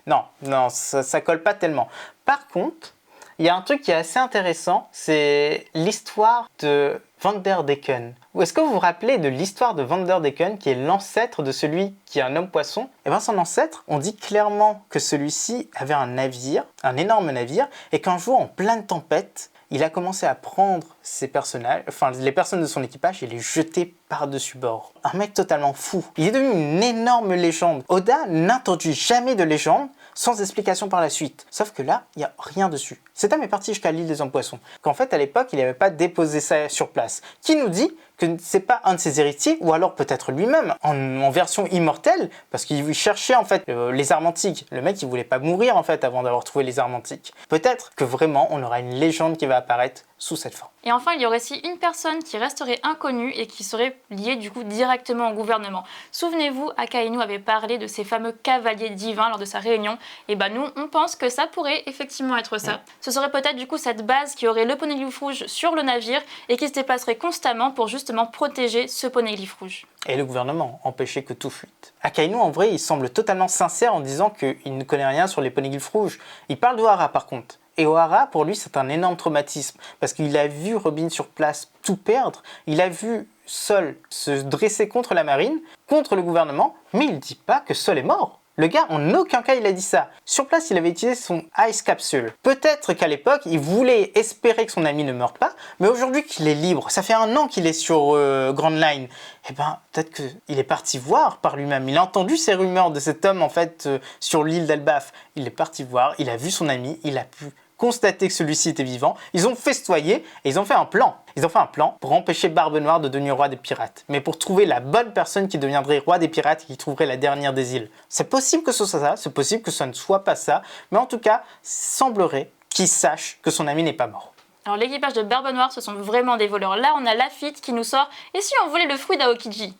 Non, ça colle pas tellement. Par contre, il y a un truc qui est assez intéressant, c'est l'histoire de Vanderdecken. Est-ce que vous vous rappelez de l'histoire de Vanderdecken, qui est l'ancêtre de celui qui est un homme poisson? Et bien son ancêtre, on dit clairement que celui-ci avait un navire, un énorme navire, et qu'un jour, en pleine tempête, il a commencé à prendre ses personnages, enfin les personnes de son équipage et les jeter par-dessus bord. Un mec totalement fou. Il est devenu une énorme légende. Oda n'introduit jamais de légende sans explication par la suite. Sauf que là, il n'y a rien dessus. Cet homme est parti jusqu'à l'île des hommes poissons. Qu'en fait, à l'époque, il n'avait pas déposé ça sur place. Qui nous dit que c'est pas un de ses héritiers, ou alors peut-être lui-même, en version immortelle, parce qu'il cherchait en fait les armes antiques. Le mec, il voulait pas mourir en fait avant d'avoir trouvé les armes antiques. Peut-être que vraiment, on aura une légende qui va apparaître sous cette forme. Et enfin, il y aurait aussi une personne qui resterait inconnue et qui serait liée du coup directement au gouvernement. Souvenez-vous, Akainu avait parlé de ces fameux cavaliers divins lors de sa réunion. Et ben nous, on pense que ça pourrait effectivement être ça. Ce serait peut-être du coup cette base qui aurait le poneglyphe rouge sur le navire et qui se déplacerait constamment pour justement protéger ce poneglyphe rouge. Et le gouvernement, empêcher que tout fuite. Akainu, en vrai, il semble totalement sincère en disant qu'il ne connaît rien sur les poneglyphes rouges. Il parle d'Ohara par contre. Et Ohara, pour lui, c'est un énorme traumatisme, parce qu'il a vu Robin sur place tout perdre, il a vu Sol se dresser contre la marine, contre le gouvernement, mais il ne dit pas que Sol est mort. Le gars, en aucun cas, il a dit ça. Sur place, il avait utilisé son Ice Capsule. Peut-être qu'à l'époque, il voulait espérer que son ami ne meure pas, mais aujourd'hui qu'il est libre, ça fait 1 an qu'il est sur Grand Line, eh ben, peut-être qu'il est parti voir par lui-même. Il a entendu ces rumeurs de cet homme, en fait, sur l'île d'Elbaf. Il est parti voir, il a vu son ami, il a pu constater que celui-ci était vivant, ils ont festoyé et ils ont fait un plan. Ils ont fait un plan pour empêcher Barbe Noire de devenir roi des pirates, mais pour trouver la bonne personne qui deviendrait roi des pirates et qui trouverait la dernière des îles. C'est possible que ce soit ça, c'est possible que ça ne soit pas ça, mais en tout cas, semblerait qu'il sache que son ami n'est pas mort. Alors l'équipage de Barbe Noire, ce sont vraiment des voleurs. Là, on a Lafitte qui nous sort « Et si on volait le fruit d'Aokiji ?»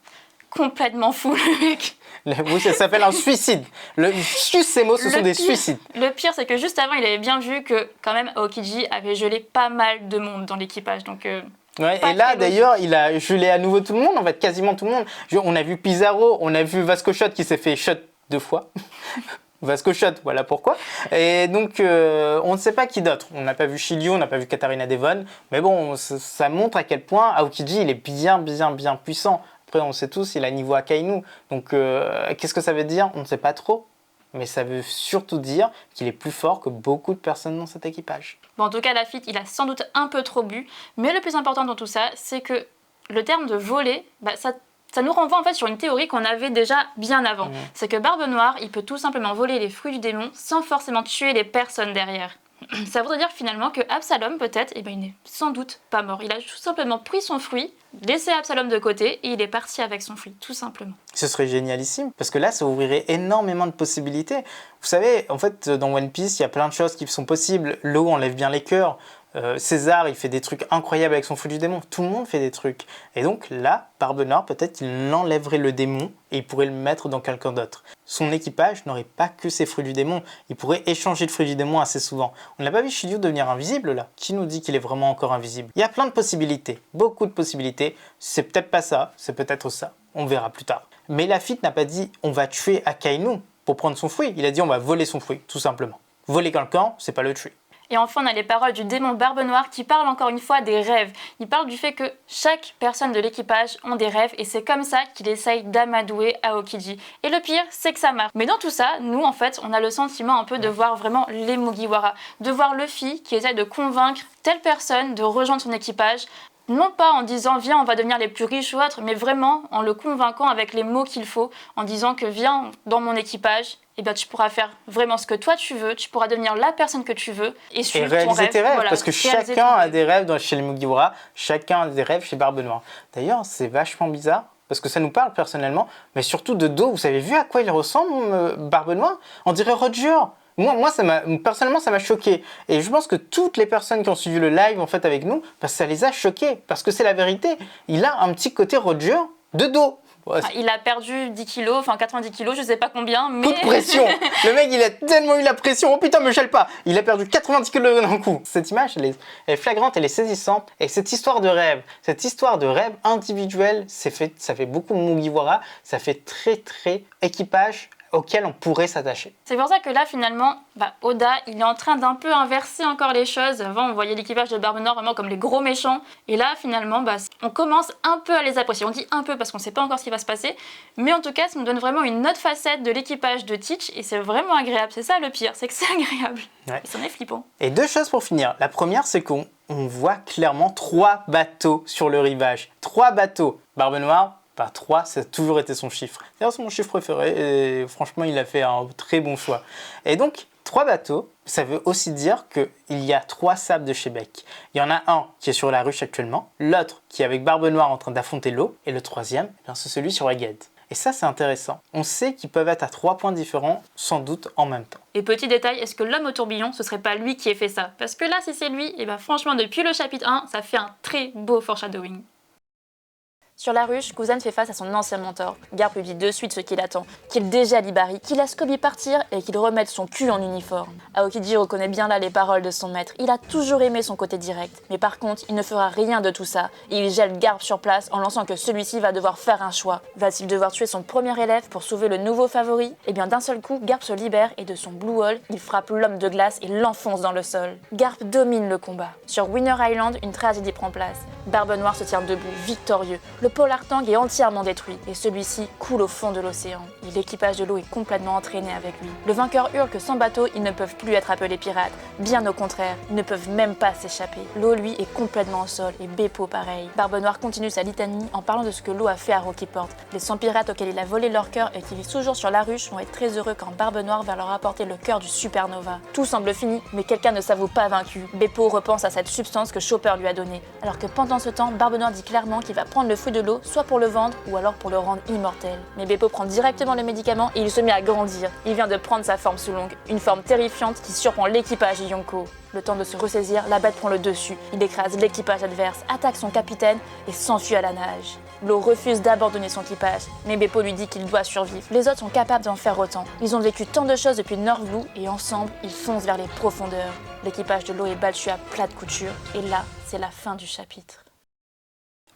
Complètement fou, le mec. Oui, ça s'appelle un suicide. Juste ces mots, ce sont des suicides. Le pire, c'est que juste avant, il avait bien vu que, quand même, Aokiji avait gelé pas mal de monde dans l'équipage. Donc, ouais, et là, d'ailleurs, il a gelé à nouveau tout le monde, en fait, quasiment tout le monde. On a vu Pizarro, on a vu Vasco Shot qui s'est fait shot 2 fois. Vasco Shot, voilà pourquoi. Et donc, on ne sait pas qui d'autre. On n'a pas vu Shiryu, on n'a pas vu Katarina Devon. Mais bon, ça montre à quel point Aokiji, il est bien puissant. Après, on sait tous, il a niveau Akainu. Donc, qu'est-ce que ça veut dire? On ne sait pas trop. Mais ça veut surtout dire qu'il est plus fort que beaucoup de personnes dans cet équipage. Bon, en tout cas, Lafitte, il a sans doute un peu trop bu. Mais le plus important dans tout ça, c'est que le terme de voler, ça nous renvoie en fait sur une théorie qu'on avait déjà bien avant. C'est que Barbe Noire, il peut tout simplement voler les fruits du démon sans forcément tuer les personnes derrière. Ça voudrait dire finalement que Absalom, peut-être, il n'est sans doute pas mort. Il a tout simplement pris son fruit, laissé Absalom de côté et il est parti avec son fruit, tout simplement. Ce serait génialissime, parce que là, ça ouvrirait énormément de possibilités. Vous savez, en fait, dans One Piece, il y a plein de choses qui sont possibles. L'eau enlève bien les cœurs. César, il fait des trucs incroyables avec son fruit du démon. Tout le monde fait des trucs. Et donc là, Barbe Noire, peut-être qu'il enlèverait le démon et il pourrait le mettre dans quelqu'un d'autre. Son équipage n'aurait pas que ses fruits du démon. Il pourrait échanger de fruits du démon assez souvent. On n'a pas vu Shiryu devenir invisible là. Qui nous dit qu'il est vraiment encore invisible? Il y a plein de possibilités, beaucoup de possibilités. C'est peut-être pas ça, c'est peut-être ça. On verra plus tard. Mais Lafitte n'a pas dit on va tuer Akainu pour prendre son fruit. Il a dit on va voler son fruit, tout simplement. Voler quelqu'un, c'est pas le tuer. Et enfin, on a les paroles du démon Barbe Noire qui parle encore une fois des rêves. Il parle du fait que chaque personne de l'équipage ont des rêves et c'est comme ça qu'il essaye d'amadouer Aokiji. Et le pire, c'est que ça marche. Mais dans tout ça, nous en fait, on a le sentiment un peu de voir vraiment les Mugiwara, de voir Luffy qui essaye de convaincre telle personne de rejoindre son équipage. Non pas en disant viens on va devenir les plus riches ou autre, mais vraiment en le convainquant avec les mots qu'il faut, en disant que viens dans mon équipage, et bien tu pourras faire vraiment ce que toi tu veux, tu pourras devenir la personne que tu veux et suivre ton rêve. Réaliser tes rêves, voilà, parce que chacun a des rêves chez les Mugiwara, chacun a des rêves chez Barbe Noire. D'ailleurs, c'est vachement bizarre, parce que ça nous parle personnellement, mais surtout de dos, vous avez vu à quoi il ressemble Barbe Noire? On dirait Roger. Moi personnellement, ça m'a choqué. Et je pense que toutes les personnes qui ont suivi le live en fait avec nous, ça les a choqués. Parce que c'est la vérité. Il a un petit côté Roger de dos. Ouais. Il a perdu 10 kilos, enfin 90 kilos, je sais pas combien, mais... Coup de pression. Le mec, il a tellement eu la pression. Oh putain, me gèle pas. Il a perdu 90 kilos d'un coup. Cette image, elle est flagrante, elle est saisissante. Et cette histoire de rêve individuel, ça fait beaucoup Mugiwara. Ça fait très équipage auquel on pourrait s'attacher. C'est pour ça que là, finalement, Oda, il est en train d'un peu inverser encore les choses. Avant, on voyait l'équipage de Barbe Noire vraiment comme les gros méchants. Et là, finalement, on commence un peu à les apprécier. On dit un peu parce qu'on ne sait pas encore ce qui va se passer. Mais en tout cas, ça nous donne vraiment une autre facette de l'équipage de Teach. Et c'est vraiment agréable. C'est ça le pire, c'est que c'est agréable. Ouais. Et c'en est flippant. Et deux choses pour finir. La première, c'est qu'on voit clairement 3 bateaux sur le rivage. 3 bateaux. Barbe Noire, 3, ça a toujours été son chiffre. D'ailleurs, c'est mon chiffre préféré et franchement, il a fait un très bon choix. Et donc, 3 bateaux, ça veut aussi dire qu'il y a 3 sables de Shebeck. Il y en a un qui est sur la ruche actuellement, l'autre qui est avec Barbe Noire en train d'affronter l'eau, et le troisième, c'est celui sur Egghead. Et ça, c'est intéressant. On sait qu'ils peuvent être à 3 points différents, sans doute en même temps. Et petit détail, est-ce que l'homme au tourbillon, ce serait pas lui qui ait fait ça? Parce que là, si c'est lui, franchement, depuis le chapitre 1, ça fait un très beau foreshadowing. Sur la ruche, Kuzan fait face à son ancien mentor. Garp lui dit de suite ce qu'il attend, qu'il dégèle Ibari, qu'il laisse Koby partir et qu'il remette son cul en uniforme. Aokiji reconnaît bien là les paroles de son maître. Il a toujours aimé son côté direct, mais par contre, il ne fera rien de tout ça. Et il gèle Garp sur place en lançant que celui-ci va devoir faire un choix. Va-t-il devoir tuer son premier élève pour sauver le nouveau favori? Eh bien d'un seul coup, Garp se libère et de son Blue Hole, il frappe l'homme de glace et l'enfonce dans le sol. Garp domine le combat. Sur Winner Island, une tragédie prend place. Barbe Noire se tient debout, victorieux. Le Polar Tank est entièrement détruit et celui-ci coule au fond de l'océan. Et l'équipage de l'eau est complètement entraîné avec lui. Le vainqueur hurle que sans bateau, ils ne peuvent plus être appelés pirates. Bien au contraire, ils ne peuvent même pas s'échapper. L'eau, lui, est complètement au sol et Beppo pareil. Barbe Noire continue sa litanie en parlant de ce que l'eau a fait à Rocky-Port. Les 100 pirates auxquels il a volé leur cœur et qui vivent toujours sur la ruche vont être très heureux quand Barbe Noire va leur apporter le cœur du Supernova. Tout semble fini, mais quelqu'un ne s'avoue pas vaincu. Beppo repense à cette substance que Chopper lui a donnée. Alors que pendant ce temps, Barbe Noire dit clairement qu'il va prendre le fruit de l'eau, soit pour le vendre ou alors pour le rendre immortel. Mais Beppo prend directement le médicament et il se met à grandir. Il vient de prendre sa forme Sulong, une forme terrifiante qui surprend l'équipage de Yonko. Le temps de se ressaisir, la bête prend le dessus. Il écrase l'équipage adverse, attaque son capitaine et s'enfuit à la nage. L'eau refuse d'abandonner son équipage, mais Beppo lui dit qu'il doit survivre. Les autres sont capables d'en faire autant. Ils ont vécu tant de choses depuis North Blue et ensemble, ils foncent vers les profondeurs. L'équipage de l'eau est battu à plat de couture et là, c'est la fin du chapitre.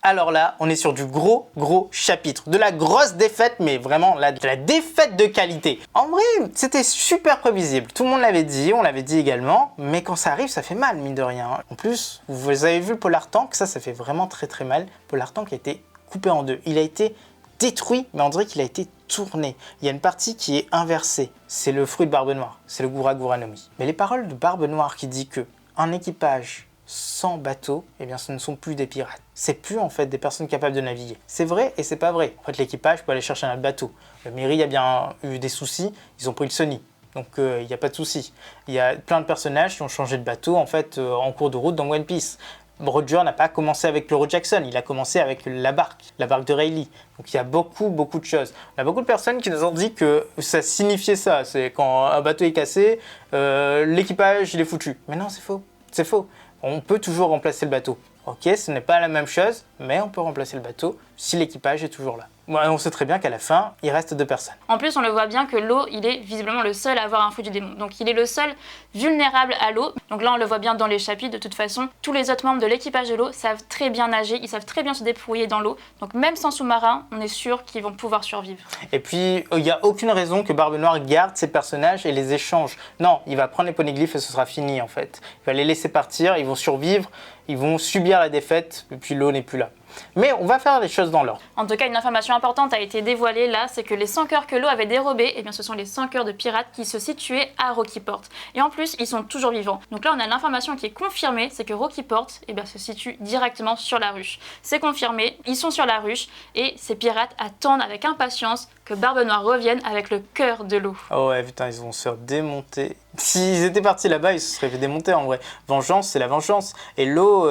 Alors là, on est sur du gros chapitre, de la grosse défaite, mais vraiment de la défaite de qualité. En vrai, c'était super prévisible, tout le monde l'avait dit, on l'avait dit également, mais quand ça arrive, ça fait mal, mine de rien. En plus, vous avez vu le Polar Tank, ça fait vraiment très mal. Le Polar Tank a été coupé en deux, il a été détruit, mais on dirait qu'il a été tourné. Il y a une partie qui est inversée. C'est le fruit de Barbe Noire. C'est le Gura Gura no Mi. Mais les paroles de Barbe Noire qui dit que un équipage sans bateau, eh bien ce ne sont plus des pirates. C'est plus en fait des personnes capables de naviguer. C'est vrai et c'est pas vrai. En fait l'équipage peut aller chercher un autre bateau. Le Mary a bien eu des soucis, ils ont pris le Sony. Donc il n'y a pas de souci. Il y a plein de personnages qui ont changé de bateau en fait en cours de route dans One Piece. Roger n'a pas commencé avec l'Euro Jackson, il a commencé avec la barque de Rayleigh. Donc il y a beaucoup de choses. On a beaucoup de personnes qui nous ont dit que ça signifiait ça. C'est quand un bateau est cassé, l'équipage il est foutu. Mais non, c'est faux. C'est faux. On peut toujours remplacer le bateau. Ok, ce n'est pas la même chose, mais on peut remplacer le bateau si l'équipage est toujours là. Bon, on sait très bien qu'à la fin, il reste 2 personnes. En plus, on le voit bien que l'eau, il est visiblement le seul à avoir un fruit du démon. Donc il est le seul vulnérable à l'eau. Donc là, on le voit bien dans les chapitres. De toute façon, tous les autres membres de l'équipage de l'eau savent très bien nager, ils savent très bien se débrouiller dans l'eau. Donc même sans sous-marin, on est sûr qu'ils vont pouvoir survivre. Et puis, il n'y a aucune raison que Barbe Noire garde ses personnages et les échange. Non, il va prendre les poneglyphes et ce sera fini en fait. Il va les laisser partir, ils vont survivre, ils vont subir la défaite et puis l'eau n'est plus là. Mais on va faire les choses dans l'ordre. En tout cas, une information importante a été dévoilée là, c'est que les 100 cœurs que l'eau avait dérobés, eh bien, ce sont les 100 cœurs de pirates qui se situaient à Rocky Port. Et en plus, ils sont toujours vivants. Donc là, on a l'information qui est confirmée, c'est que Rocky Port eh bien, se situe directement sur la ruche. C'est confirmé, ils sont sur la ruche et ces pirates attendent avec impatience que Barbe Noire revienne avec le cœur de l'eau. Oh ouais, putain, ils vont se faire démonter. S'ils étaient partis là-bas, ils se seraient fait démonter en vrai. Vengeance, c'est la vengeance. Et l'eau...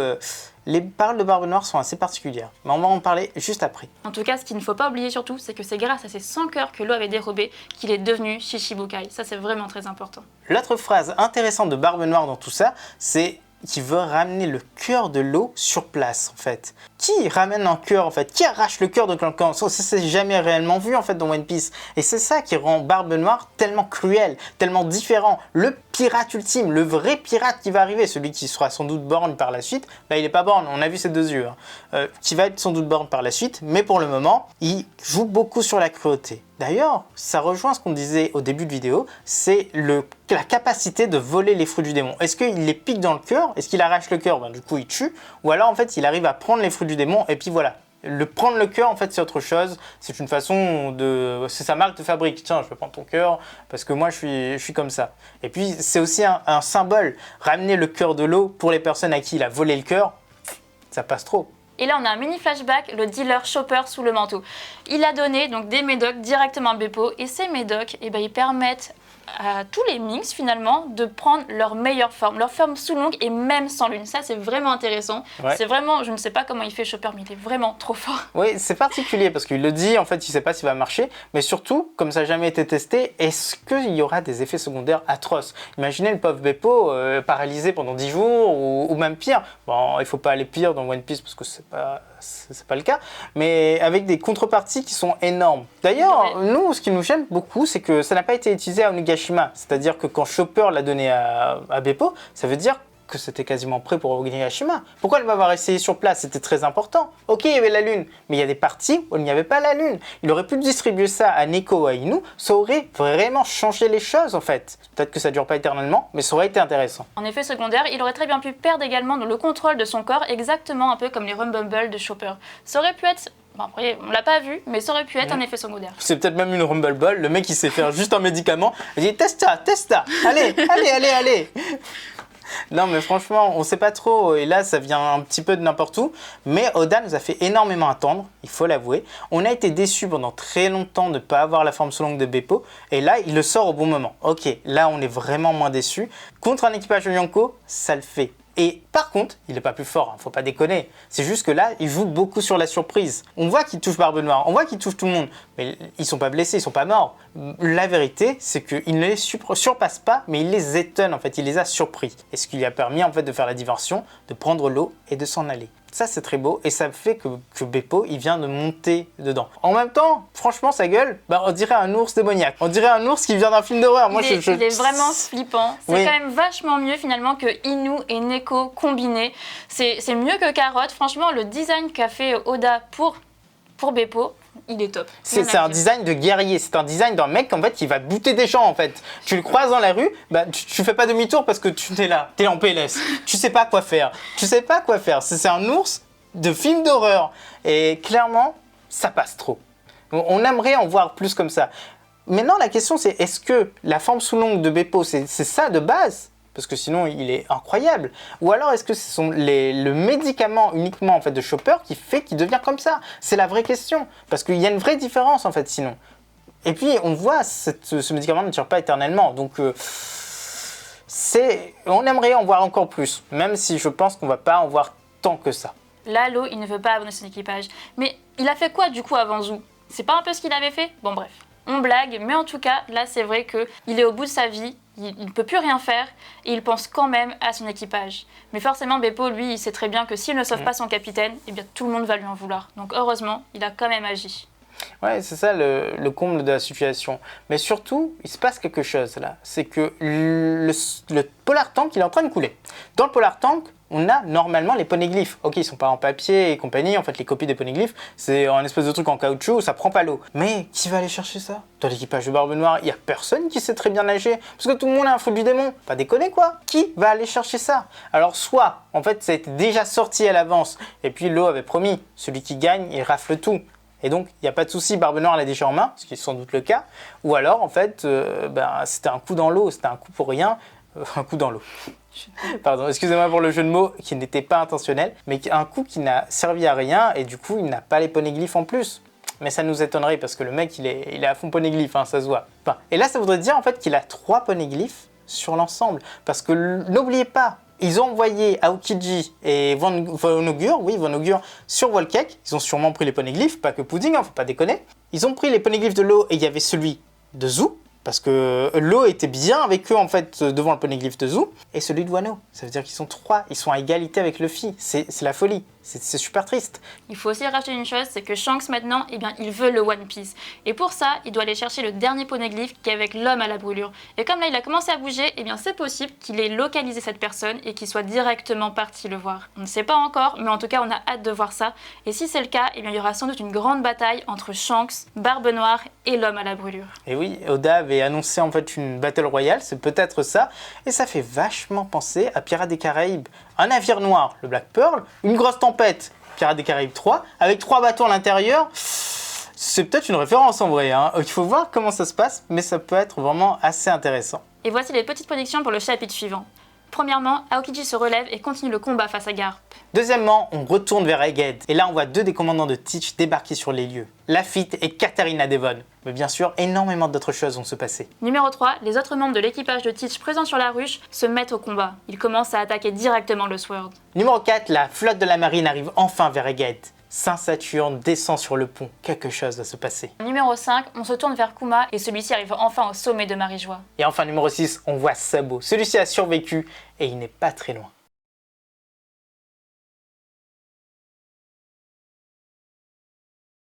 Les paroles de Barbe Noire sont assez particulières, mais on va en parler juste après. En tout cas, ce qu'il ne faut pas oublier surtout, c'est que c'est grâce à ces 100 cœurs que l'eau avait dérobés qu'il est devenu Shichibukai. Ça, c'est vraiment très important. L'autre phrase intéressante de Barbe Noire dans tout ça, c'est qu'il veut ramener le cœur de l'eau sur place, en fait. Qui ramène un cœur, en fait? Qui arrache le cœur de quelqu'un? Ça, c'est jamais réellement vu, en fait, dans One Piece. Et c'est ça qui rend Barbe Noire tellement cruel, tellement différent. Le pirate ultime, le vrai pirate qui va arriver, celui qui sera sans doute borgne par la suite. Là, il n'est pas borgne, on a vu ses 2 yeux. Qui va être sans doute borgne par la suite, mais pour le moment, il joue beaucoup sur la cruauté. D'ailleurs, ça rejoint ce qu'on disait au début de vidéo, c'est la capacité de voler les fruits du démon. Est-ce qu'il les pique dans le cœur? Est-ce qu'il arrache le cœur? Du coup, il tue. Ou alors, en fait, il arrive à prendre les fruits du démon et puis voilà. Prendre le cœur, en fait, c'est autre chose. C'est une façon de... C'est sa marque de fabrique. Tiens, je vais prendre ton cœur parce que moi, je suis comme ça. Et puis, c'est aussi un symbole. Ramener le cœur de l'eau pour les personnes à qui il a volé le cœur, ça passe trop. Et là, on a un mini flashback, le dealer Chopper sous le manteau. Il a donné donc des médocs directement à Beppo et ces médocs, eh ben, ils permettent à tous les Minx finalement de prendre leur meilleure forme, leur forme sous longue et même sans lune. Ça, c'est vraiment intéressant. Ouais. C'est vraiment, je ne sais pas comment il fait Chopper, mais il est vraiment trop fort. Oui, c'est particulier parce qu'il le dit, en fait, il ne sait pas s'il va marcher, mais surtout, comme ça n'a jamais été testé, est-ce qu'il y aura des effets secondaires atroces? Imaginez le pauvre Beppo paralysé pendant 10 jours ou même pire. Bon, il ne faut pas aller pire dans One Piece parce que c'est pas le cas, mais avec des contreparties qui sont énormes. D'ailleurs, nous, ce qui nous gêne beaucoup, c'est que ça n'a pas été utilisé à Onigashima. C'est-à-dire que quand Chopper l'a donné à Beppo, ça veut dire que c'était quasiment prêt pour Onigashima. Pourquoi ne pas avoir essayé sur place? C'était très important. Ok, il y avait la lune, mais il y a des parties où il n'y avait pas la lune. Il aurait pu distribuer ça à Neko ou à Inu, ça aurait vraiment changé les choses en fait. Peut-être que ça ne dure pas éternellement, mais ça aurait été intéressant. En effet secondaire, il aurait très bien pu perdre également le contrôle de son corps, exactement un peu comme les Rumble de Chopper. Ça aurait pu être... Bon, après, on l'a pas vu, mais ça aurait pu être un effet secondaire. C'est peut-être même une Rumble Ball, le mec il sait faire juste un médicament, il dit teste ça, allez. Non mais franchement, on sait pas trop, et là ça vient un petit peu de n'importe où, mais Oda nous a fait énormément attendre, il faut l'avouer. On a été déçus pendant très longtemps de ne pas avoir la forme sous longue de Beppo, et là il le sort au bon moment. Ok, là on est vraiment moins déçus. Contre un équipage de Yonko, ça le fait. Et par contre, il n'est pas plus fort, faut pas déconner. C'est juste que là, il joue beaucoup sur la surprise. On voit qu'il touche Barbe Noire, on voit qu'il touche tout le monde, mais ils sont pas blessés, ils sont pas morts. La vérité, c'est qu'il ne les surpasse pas, mais il les étonne en fait, il les a surpris. Et ce qui lui a permis en fait de faire la diversion, de prendre l'eau et de s'en aller. Ça c'est très beau et ça fait que Beppo il vient de monter dedans. En même temps, franchement sa gueule, on dirait un ours démoniaque. On dirait un ours qui vient d'un film d'horreur. Il est vraiment flippant. C'est quand même vachement mieux finalement que Inu et Neko combinés. C'est mieux que Carotte. Franchement, le design qu'a fait Oda pour Beppo, il est top. C'est un design de guerrier, c'est un design d'un mec en fait qui va buter des gens en fait. Tu le croises dans la rue, tu fais pas demi-tour parce que tu es là, t'es en PLS. Tu sais pas quoi faire. C'est un ours de film d'horreur et clairement ça passe trop. On aimerait en voir plus comme ça. Maintenant, la question c'est, est-ce que la forme sous l'ongle de Beppo, c'est ça de base? Parce que sinon, il est incroyable. Ou alors, est-ce que ce sont le médicament uniquement en fait, de Chopper qui fait qu'il devient comme ça? C'est la vraie question. Parce qu'il y a une vraie différence, en fait, sinon. Et puis, on voit, ce médicament ne dure pas éternellement. Donc, on aimerait en voir encore plus. Même si je pense qu'on ne va pas en voir tant que ça. Là, Lo, il ne veut pas abandonner son équipage. Mais il a fait quoi, du coup, avant Zou? C'est pas un peu ce qu'il avait fait? Bon, bref. On blague, mais en tout cas, là, c'est vrai qu'il est au bout de sa vie. Il ne peut plus rien faire et il pense quand même à son équipage. Mais forcément, Beppo, lui, il sait très bien que s'il ne sauve pas son capitaine, eh bien tout le monde va lui en vouloir. Donc heureusement, il a quand même agi. Ouais, c'est ça le comble de la situation. Mais surtout, il se passe quelque chose là. C'est que le Polar Tank, il est en train de couler. Dans le Polar Tank, on a normalement les poneglyphes. Ok, ils sont pas en papier et compagnie. En fait, les copies des poneglyphes, c'est un espèce de truc en caoutchouc, ça prend pas l'eau. Mais qui va aller chercher ça? Dans l'équipage de Barbe Noire, il y a personne qui sait très bien nager. Parce que tout le monde a un fou du démon. Pas déconner quoi. Qui va aller chercher ça? Alors soit, en fait, ça a été déjà sorti à l'avance. Et puis l'eau avait promis, celui qui gagne, il rafle tout. Et donc, il n'y a pas de souci, Barbe Noire l'a déjà en main, ce qui est sans doute le cas. Ou alors, en fait, c'était un coup dans l'eau, c'était un coup pour rien, un coup dans l'eau. Pardon, excusez-moi pour le jeu de mots qui n'était pas intentionnel, mais un coup qui n'a servi à rien et du coup, il n'a pas les poneglyphes en plus. Mais ça nous étonnerait parce que le mec, il est à fond poneglyphes, hein, ça se voit. Enfin, et là, ça voudrait dire en fait qu'il a 3 poneglyphes sur l'ensemble. Parce que n'oubliez pas, ils ont envoyé Aokiji et Von Augur sur Volcake. Ils ont sûrement pris les poneglyphes, pas que Pudding, hein, faut pas déconner. Ils ont pris les poneglyphes de l'eau et il y avait celui de Zou. Parce que l'eau était bien avec eux en fait devant le poneglyphe de Zou. Et celui de Wano. Ça veut dire qu'ils sont 3, ils sont à égalité avec Luffy. C'est la folie. C'est super triste. Il faut aussi rajouter une chose, c'est que Shanks maintenant, eh bien, il veut le One Piece. Et pour ça, il doit aller chercher le dernier poneglyphe qui est avec l'homme à la brûlure. Et comme là, il a commencé à bouger, eh bien, c'est possible qu'il ait localisé cette personne et qu'il soit directement parti le voir. On ne sait pas encore, mais en tout cas, on a hâte de voir ça. Et si c'est le cas, eh bien, il y aura sans doute une grande bataille entre Shanks, Barbe Noire et l'homme à la brûlure. Et oui, Oda avait annoncé en fait une battle royale, c'est peut-être ça. Et ça fait vachement penser à Pirates des Caraïbes. Un navire noir, le Black Pearl, une grosse tempête, Pirates des Caraïbes 3, avec 3 bateaux à l'intérieur. C'est peut-être une référence en vrai, hein. Il faut voir comment ça se passe, mais ça peut être vraiment assez intéressant. Et voici les petites prédictions pour le chapitre suivant. Premièrement, Aokiji se relève et continue le combat face à Garp. Deuxièmement, on retourne vers Egghead, et là on voit 2 des commandants de Teach débarquer sur les lieux, Lafitte et Katarina Devon. Mais bien sûr, énormément d'autres choses vont se passer. Numéro 3, les autres membres de l'équipage de Teach présents sur la ruche se mettent au combat. Ils commencent à attaquer directement le Sword. Numéro 4, la flotte de la marine arrive enfin vers Egghead. Saint-Saturne descend sur le pont, quelque chose va se passer. Numéro 5, on se tourne vers Kuma et celui-ci arrive enfin au sommet de Marie-Joie. Et enfin numéro 6, on voit Sabo. Celui-ci a survécu et il n'est pas très loin.